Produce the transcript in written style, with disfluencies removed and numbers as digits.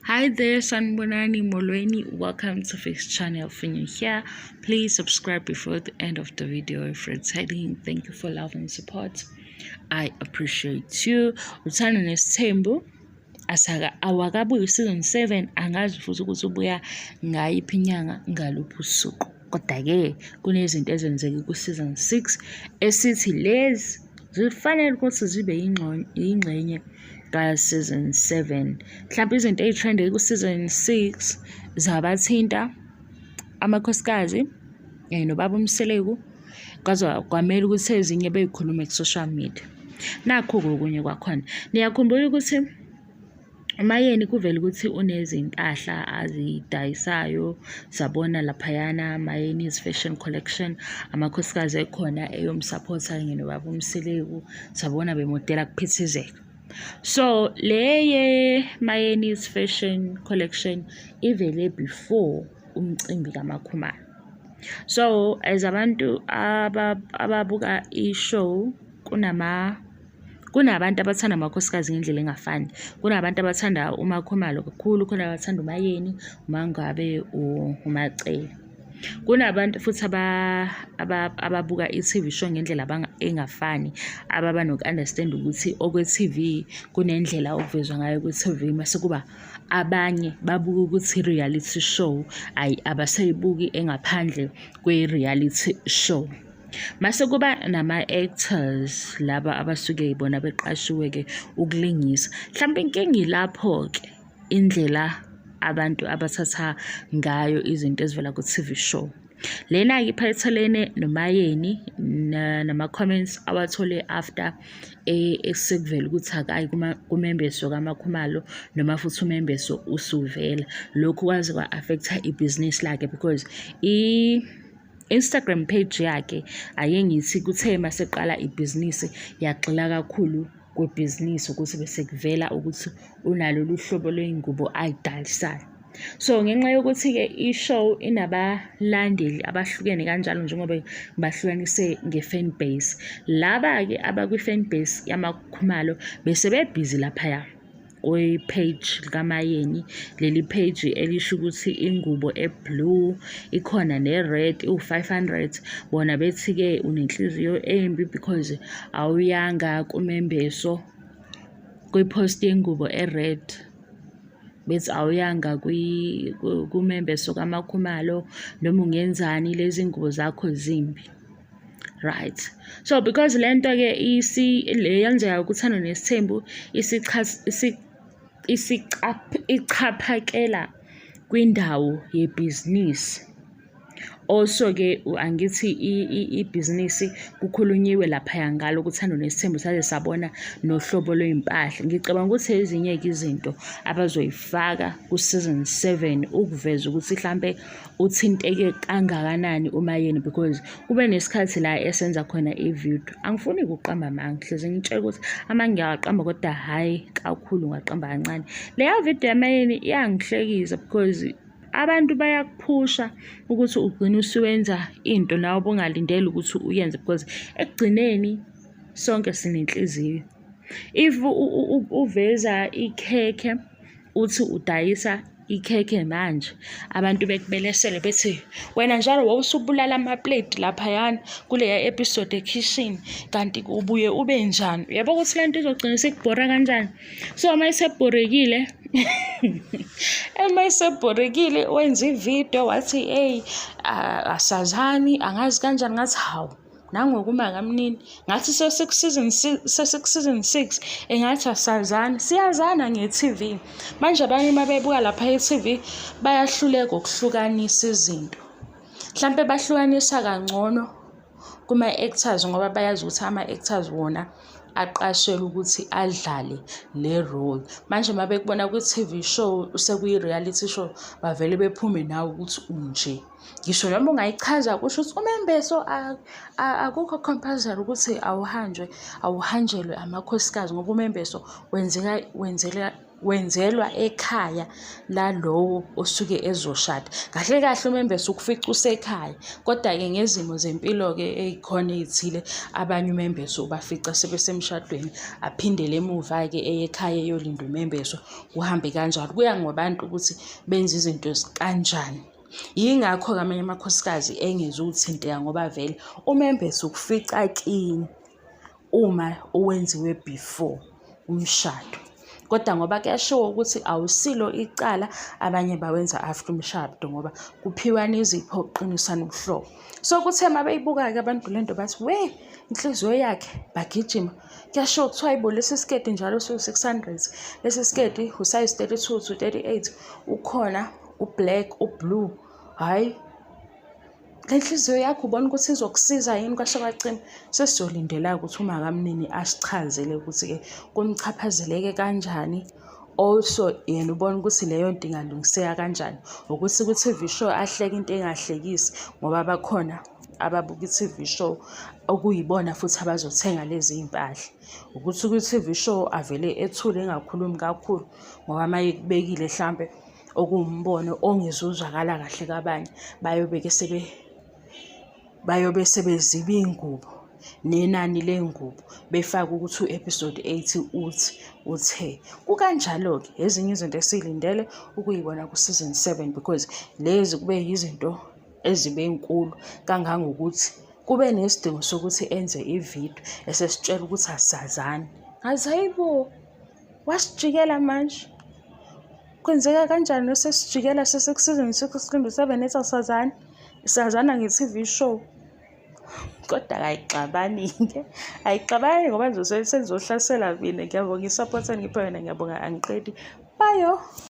Hi there, Sanbonani Molweni. Welcome to Fix Channel. If you're here, please subscribe before the end of the video. If you're exciting, thank you for love and support. I appreciate you. Uthando Nesthembu awakabuyi season 7 angazi futhi ukuthi ubuya ngayiphi inyanga ngaluphi usuku. Kodwa-ke kunezinto ezenzeka ku-season 6 esithi lezi zifanele ukuthi zibe yingxenye ka-season 7. Mhlawumbe izinto ey'trendeke ku-season 6 zabathinta amakhosikazi nobaba uMseleku kwamele ukuthi ezinye beyikhulume ku-social media. Nakho-ke okunye kwakhona niyakhumbula ukuthi uMayeni kuvele ukuthi unezimpahla azidayisayo, sabona laphayana Mayeni's fashion collection, amakhosikazi ekhona eyomsupporta kanye nobaba uMseleku, sabona bemodela kuphithizela. So leye Mayeni's fashion collection ivele before umcimbi kaMakhumalo. So as abantu ababuka i-show kunabantu abathanda amakhosikazi ngendlela engafani. Kunabantu abathanda uMakhumalo kakhulu, khona abathanda uMayeni, uMangabe, uMacele. Kunabantu futhi ababuka i-TV show ngendlela engafani, ababa noku-understand ukuthi okwe-TV kunendlela okuvezwa ngayo kwe-TV, mase kuba abanye babuka ukuthi reality show abaseyibuki engaphandle kwe-reality show. Mase kuba nama-actors laba abasuke ibona beqashiwe-ke ukulingisa. Mhlawumbe inkinga ilapho-ke indlela abantu abathatha ngayo izinto ezivela ku-TV show. Lena-ke iphathelene noMayeni nama-comments awathole after esekuvela ukuthi akayi kumembeso kaMakhumalo noma futhi umembeso usuvela. Lokhu kwaze kwa-affecta ibhizinisi lakhe because Instagram page yakhe ayengithi kuthe maseqala ibhizinisi yagxila kakhulu kwebhizinisi ukuthi bese kuvela ukuthi unalolu hlobo lwey'ngubo ay'dayisayo. So ngenxa yokuthi-ke i-show inabalandeli abahlukene kanjalo njengoba bahlukanise nge-fan base. Laba-ke abakwi-fan base yamakhumalo bese bebhizi laphaya kwi-page likaMayeni, leli page elisho ukuthi ingubo e-blue ikhona ne-red u-500. Bona bethi-ke unenhliziyo embi because awuyanga kumembeso kwi-post yengubo e-red. Bethi awuyanga kumembeso kaMakhumalo noma ungenzani lezi ngubo zakho zimbi. Right. So because lento-ke le yenzeka kuThando Nesthembu ichaphakela kwindawo yebhizinisi. Also-ke angithi ibhizinisi kukhulunyiwe laphaya ngalo kuThando Nesthembu saze sabona nohlobo lwey'mpahla. Ngicabanga ukuthi ezinye-ke izinto abazoyifaka ku-season 7 ukuveza ukuthi mhlampe uthinteke kangakanani uMayeni because kube nesikhathi la esenza khona i-video. Angifuni ukuqamba amanga, hleze ngitshela ukuthi amanga ngiyawaqamba kodwa hhayi kakhulu, ngaqamba kancane. Leya video yaMayeni iyangihlekisa because abantu bayakuphusha ukuthi ugcine usuwenza into nawe bungalindeli ukuthi uyenze because ekugcineni sonke sinenhliziyo. If uveza ikhekhe uthi udayisa ikhekhe manje, abantu bekubelesele bethi wena njalo wawusubulala amaplate laphayana kuleya episode ekitchen kanti ubuye ube njani. Yabo ukuthi lento izogcina sekubhora kanjani. So mayisebhorekile wenza ivideo wathi hey asazani angazi kanjani, ngathi hawu nangokuma kamnini ngathi seseku-season 6 engathi asazani, siyazana nge-TV. Manje abanye uma bebuka lapha e-TV bayahluleka ukuhlukanisa izinto. Mhlampe bahlukanisa kangcono kuma-actors ngoba bayazi ukuthi ama-actors wona aqashelwe ukuthi adlale le role. Manje uma bekubona kwi-TV show sekuyi-reality show bavele bephume nawe ukuthi unje. Ngisho noma ungayichaza kusho ukuthi umembeso akukho compulsory ukuthi awuhanjelwe amakhosikazi ngoba umembeso wenzelwa ekhaya lalowo osuke ezoshada. Kahle kahle umembese ukufica usekhaya, kodwa-ke ngezimo zempilo-ke ey'khona ey'thile abanye umembese ubafica sebesemshadweni, aphindele emuva-ke eye ekhaya eyolinda umembeso, kuhambe kanjalo. Kuya ngabantu ukuthi benze izinto kanjani. Yingakho-ke amanye amakhosikazi engezukuthinteka ngoba vele umembese ukufica kini uma owenziwe before umshado. Kodwa ngoba kuyashiwo ukuthi awusilo icala, abanye bawenza after umshado ngoba kuphiwana izipho ukuqinisana ubuhlobo. So kuthe uma beyibuka-ke abantu lento bathi, we, inhliziyo yakhe, bagijima. Kuyashiwo kuthiwa yibo lesi siketi njalo siwu-600, lesi siketi u-size 32 to 38, ukhona u-black, u-blue. Hhayi, le nhliziyo yakho ubona ukuthi izokusiza yini? Kwasho kwacima sesizolindela ukuthi umakamnini asichazele ukuthi-ke kumchaphazeleke kanjani. Also yena ubona ukuthi leyo nto ingalungiseka kanjani, ukuthi ku-TV show ahleke into engahlekisi ngoba bakhona ababuka i-TV show okuyibona futhi abazothenga lezi mpahla. Ukuthi ku-TV show avele ethule engakhulumi kakhulu ngoba uma ekubekile mhlampe okuwumbono ongezuzwakala kahle kabanye, bayobe sebeziba iy'ngubo nenani ley'ngubo befaka ukuthi u-episode 8 uthe. Kukanjalo-ke ezinye izinto esiy'lindele ukuyibona ku-season 7 because lezi kube yizinto ezibe nkulu kangangokuthi kube nesidingo sokuthi enze ividiyo esesitshela ukuthi asazani. Hayibo, wasijikela manje. Kwenzeka kanjani sesijikela seseku-season 6 silinda u-7 ethi asazani? Sazana nge-TV show. Kodwa ayixabani-ke, ayixabani ngoba nje senizohlasela mina. Ngiyabonga i-support engipha yona, ngiyabonga angiqedi. Bye yo.